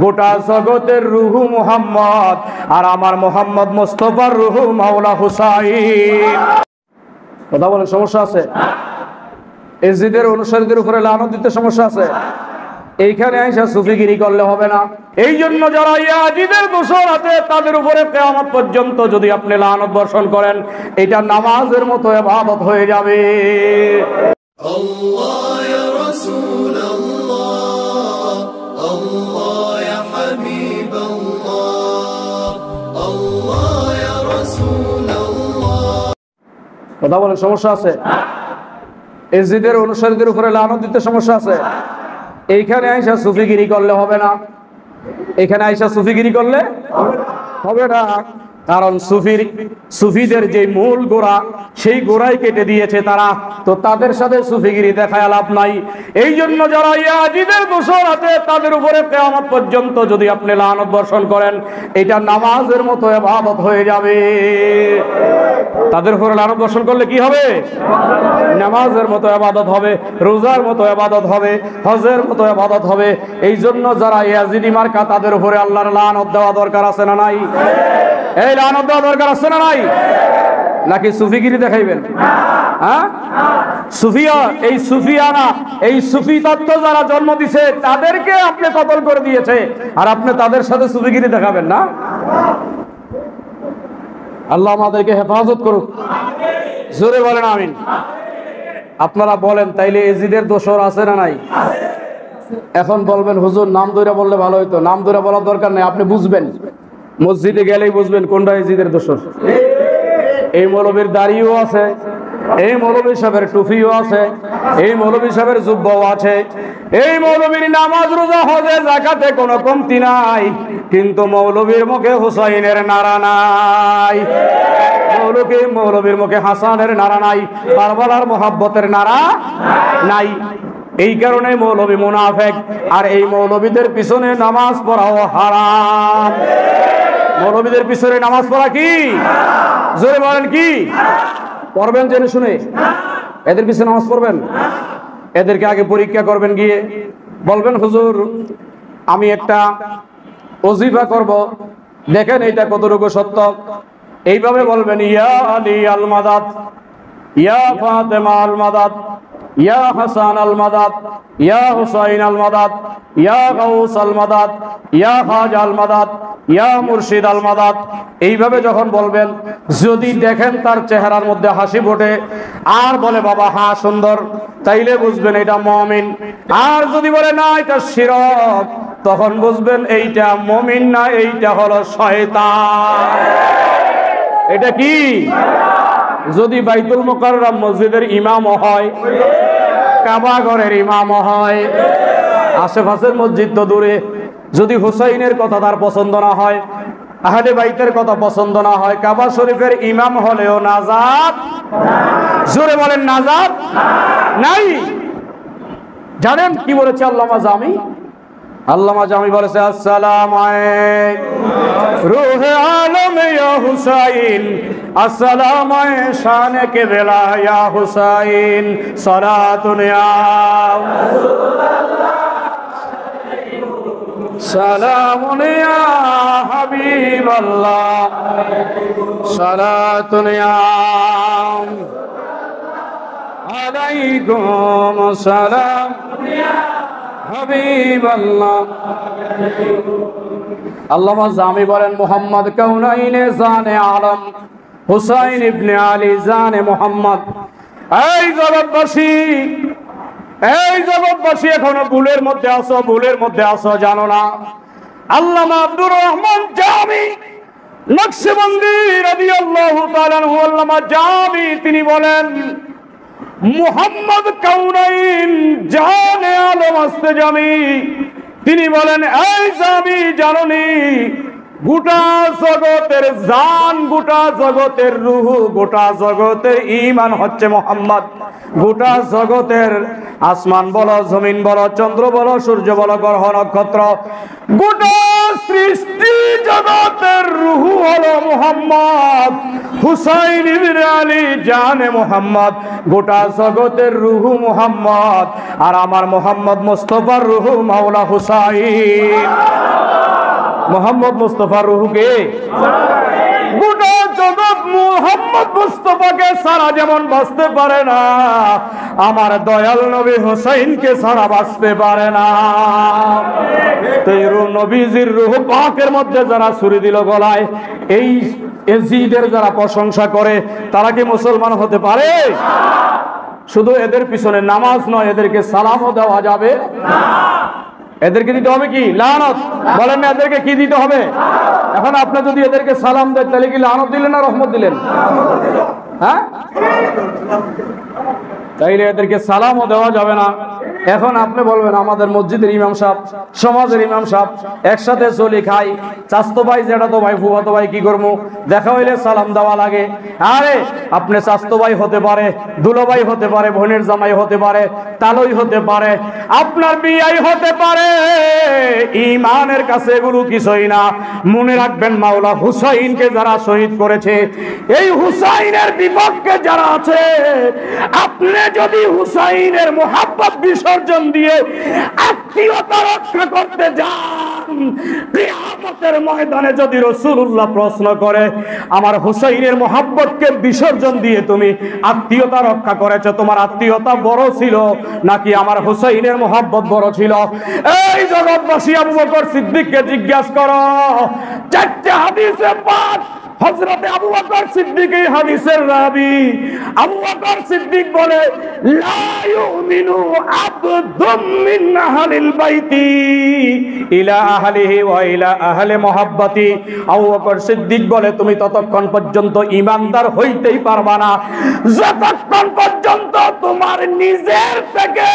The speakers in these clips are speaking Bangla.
গোটা জগতের রুহু মুহাম্মদ, আর আমার মোহাম্মদ মুস্তাফার রুহু মাওলা হুসাইন। কথা বলেন, সমস্যা আছে? এজিদের অনুসারীদের উপরে লানত দিতে সমস্যা আছে? এইখানে আইসা সুফিগিরি করলে হবে না। এই জন্য যারা ইয়াজিদের দোষর আছে তাদের উপরে কিয়ামত পর্যন্ত যদি আপনি লানত বর্ষণ করেন, এটা নামাজের মতো ইবাদত হয়ে যাবে। আল্লাহ ইয়া রাসূল আল্লাহ, আল্লাহ ইয়া হাবিব আল্লাহ, আল্লাহ ইয়া রাসূল আল্লাহ। কথা বলেন, সমস্যা আছে? এজিদের অনুসারীদের উপরে লানত দিতে সমস্যা আছে? এইখানে আইসা সুফিগিরি করলে হবে না। এখানে আইসা সুফিগিরি করলে হবে না, কারণ সুফিদের যে মূল গোড়া, সেই গোড়াই কেটে দিয়েছে তারা, তো তাদের সাথে সুফিগিরি দেখায় লাভ নাই। এই জন্য যারা ইয়াজিদের দোষর আছে তাদের উপরে কিয়ামত পর্যন্ত যদি আপনি লানত বর্ষণ করেন, এটা নামাজের মতো ইবাদত হয়ে যাবে। তাদের উপরে লানত বর্ষণ করলে কি হবে? নামাজের মতো ইবাদত হবে, রোজার মতো ইবাদত হবে, হজের মতো ইবাদত হবে। এই জন্য যারা ইয়াজিদি মার্কা, তাদের উপরে আল্লাহর লানত দেওয়া দরকার আছে না নাই? এই লানত দেওয়া দরকার আছে না নাই? নাকি সুফিগিরি দেখাইবেন? হ্যাঁ, সুফিয়া, এই সুফিয়ানা, এই সুফি তত্ত্ব যারা জন্ম দিছে তাদেরকে আপনি কতল করে দিয়েছে, আর আপনি তাদের সাথে সুফিগিরি দেখাবেন না? আল্লাহ আমাদেরকে হেফাজত করুক। জোরে বলেন আমিন। আপনারা বলেন, তাইলে এজিদের দোষর আছে না নাই? এখন বলবেন হুজুর নাম ধরে বললে ভালো হইতো। নাম ধরে বলার দরকার নেই, আপনি বুঝবেন, মসজিদে গেলেই বুঝবেন কোনটা এজিদের দোষর। এই মৌলবীর দাড়িও আছে, এই মৌলবী সাহেবের টুপিও আছে, এই মৌলবী সাহেবের জুব্বাও আছে, এই মৌলবীর নামাজ রোজা হজে যাকাতে কোনো কমতি নাই, কিন্তু মৌলবীর মুখে হুসাইনের নারা নাই, মৌলবীর মুখে হাসানের নারা নাই, কারবালার মোহাব্বতের নারা নাই। এই কারণে মৌলবী মুনাফিক, আর এই মৌলবীদের পিছনে নামাজ পড়াও হারাম। মৌলবীদের পিছনে নামাজ পড়া কি? জোরে বলেন কি? পড়বেন জেনে শুনে? এদের পিছনে নামাজ পড়বেন? এদেরকে আগে পরীক্ষা করবেন, গিয়ে বলবেন হুজুর আমি একটা ওজিফা করব, দেখেন এইটা কতটুকু সত্য। এইভাবে বলবেন, ইয়া আলী আল মাদাদ, ইয়া ফাতেমা আল মাদাদ, ইয়া হাসান আল মাদাদ, ইয়া হুসাইন আল মাদাদ, ইয়া গাউস আল মাদাদ, ইয়া খাজা আল মাদাদ, ইয়া মুর্শিদ আল মাদাদ। এইভাবে যখন বলবেন, যদি দেখেন তার চেহারার মধ্যে হাসি ফোটে আর বলে বাবা হ্যাঁ সুন্দর, তাইলে বুঝবেন এটা মুমিন। আর যদি বলে না এটা শিরক, তখন বুঝবেন এইটা মুমিন না, এইটা হলো শয়তান। এটা কি? যদি বাইতুল মুকাররম মসজিদের ইমাম হয়, কাবা ঘরের ইমাম হয়, আশেপাশের মসজিদ তো দূরে, যদি হুসাইনের কথা তার পছন্দ না হয়, আহলে বাইতের কথা পছন্দ না হয়, কাবা শরীফের ইমাম হলেও নাজাত। জোরে বলেন নাজাত নাই। জানেন কি বলেছে আল্লামা জামি? আল্লামা জামি বলেছে, আসসালামু আলাইকুম রূহে আলম ইয়া হুসাইন, আসসালামু শানে কে বেলা ইয়া হুসাইন, সালাতুন ইয়া রাসূলুল্লাহ, সালামুন ইয়া হাবিবাল্লাহ, সালাতুন ইয়া আলাইকুম সালাম হাবিবাল্লাহ। আল্লামা জামি বলেন, মুহাম্মদ কাউনাইনে জানে আলম, হুসাইন ইবনে আলী জানে মুহাম্মদ। এই জগৎবাসী এখনো ভুলের মধ্যে আসো, ভুলের মধ্যে আসো, জানো না আল্লামা আব্দুর রহমান জামি নকশবন্দি রাদিয়াল্লাহু তাআলা আনহু, আল্লামা জামি তিনি বলেন, মুহাম্মদ কাউনাইন জানে আলম আস্তে জামি। তিনি বলেন, এই জামি জাননি, গোটা জগতের জান, গোটা জগতের রূহ, গোটা জগতের ঈমান হচ্ছে মুহাম্মদ। গোটা জগতের আসমান বলো, জমিন বলো, চন্দ্র বলো, সূর্য বলো, গ্রহ নক্ষত্র, গোটা সৃষ্টি জগতের রূহ হলো মুহাম্মদ। হুসাইন ইবনে আলী জানে মুহাম্মদ, গোটা জগতের রূহ মুহাম্মদ, আর আমার মুহাম্মদ মুস্তাফার রূহ মাওলা হুসাইন। মোহাম্মদ মুস্তাফার রুহকে গোটা জগৎ মোহাম্মদ মুস্তাফাকে ছাড়া যেমন বাঁচতে পারে না, আমার দয়াল নবী হোসাইনকে ছাড়া বাঁচতে পারে না। তো এই নবীজির রূহ পাকের মধ্যে যারা ছুরি দিল গলায়, এই এজিদের যারা প্রশংসা করে, তারা কি মুসলমান হতে পারে? শুধু এদের পিছনে নামাজ নয়, এদেরকে সালামও দেওয়া যাবে না। এদেরকে দিতে হবে কি? লানত। বলেন না, এদেরকে কি দিতে হবে? এখন আপনি যদি এদেরকে সালাম দেন, তাহলে কি লানত দিলেন না রহমত দিলেন? হ্যাঁ, তাইলে এদেরকে সালামও দেওয়া যাবে না। এখন আপনি বলবেন আমাদের মসজিদের ইমাম সাহেব, সমাজের ইমাম সাহেব, একসাথে চলি খাই, চাস্তো ভাই, জেঠাতো ভাই, ফুফাতো ভাই, কি করবো? দেখা হইলে সালাম দেওয়া লাগে। আরে আপনি চাস্তো ভাই হতে পারে, দুলো ভাই হতে পারে, বোনের জামাই হতে পারে, তালই হতে পারে, আপনার বিয়াই হতে পারে, ইমানের কাছে এগুলো কিছুই না। মনে রাখবেন, মাওলা হুসাইনকে যারা শহীদ করেছে, এই হুসাইনের বিপক্ষে যারা আছে, আপনি যদি হুসাইনের মোহাব্বত বিসর্জন দিয়ে আত্মীয়তা রক্ষা করতে যান, কিয়ামতের ময়দানে যদি রাসূলুল্লাহ প্রশ্ন করে, আমার হুসাইনের মোহাব্বতকে বিসর্জন দিয়ে তুমি আত্মীয়তা রক্ষা করেছো, তোমার আত্মীয়তা বড় ছিল নাকি আমার হুসাইনের মোহাব্বত বড় ছিল? এই জগৎবাসী, আবু বকর সিদ্দিককে জিজ্ঞাসা করো। চারটি হাদিসে পাক হযরতে আবু বকর সিদ্দিক এই হাদিসের রাবী। আবু বকর সিদ্দিক বলে, লা ইউমিনু আবদুম মিন আহলিল বাইতি ইলা আহলিহি ওয়া ইলা আহলি মুহাব্বতি। আবু বকর সিদ্দিক বলে, তুমি ততক্ষণ পর্যন্ত ঈমানদার হইতেই পারবা না যতক্ষণ পর্যন্ত তোমার নিজের থেকে,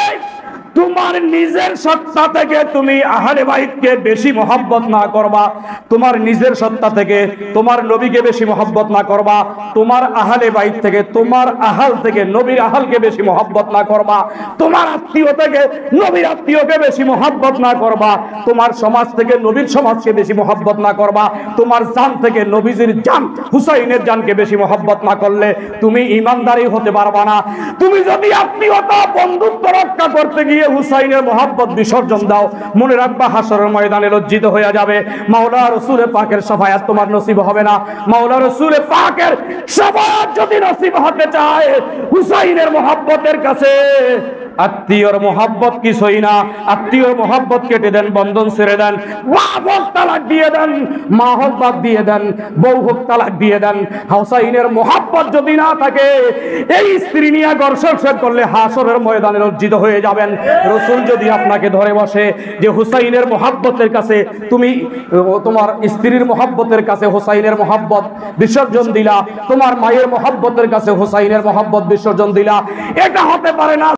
তোমার নিজের সত্তা থেকে তুমি আহলে বাইতকে বেশি মহব্বত না করবা, তোমার নিজের সত্তা থেকে তোমার নবীকে বেশি মহব্বত না করবা, তোমার আহলে বাইত থেকে, তোমার আহাল থেকে নবীর আহালকে বেশি মহব্বত না করবা, তোমার আত্মীয় থেকে নবীর আত্মীয়কে বেশি মহব্বত না করবা, তোমার সমাজ থেকে নবীর সমাজকে বেশি মহব্বত না করবা, তোমার জান থেকে নবীজির জান হুসাইনের জানকে বেশি মহব্বত না করলে তুমি ঈমানদারই হতে পারবা না। তুমি যদি আত্মীয়তা, বন্ধুত্ব রক্ষা করতে গিয়ে হুসাইনের মোহাব্বত বিসর্জন দাও, মনে রাখবা হাসরের ময়দানে লজ্জিত হয়ে যাবে। মাওলা রাসূল পাকের শাফায়াত তোমার নসিব হবে না। মাওলা রাসূল পাকের শাফায়াত যদি নসিব হতে চায়, হুসাইনের মোহাব্বতের কাছে আত্মীয়র মোহাব্বত কিছুই না। আত্মীয়র মোহাব্বত কেটে দেন, বন্ধন ছেড়ে দেন, বাপ হোক তালাক দিয়ে দেন, মা হোক বাপ দিয়ে দেন, বউ হোক তালাক দিয়ে দেন। হুসাইনের মোহাব্বত যদি না থাকে, এই স্ত্রী নিয়ে ঘর্ষণ করলে হাসরের ময়দানে লজ্জিত হয়ে যাবেন। রাসূল যদি আপনাকে ধরে বসে যে হুসাইনের মোহাব্বতের কাছে তুমি তোমার স্ত্রীর মোহাব্বতের কাছে হুসাইনের মোহাব্বত বিসর্জন দিলা, তোমার মায়ের মোহাব্বতের কাছে হুসাইনের মোহাব্বত বিসর্জন দিলা, এটা হতে পারে না।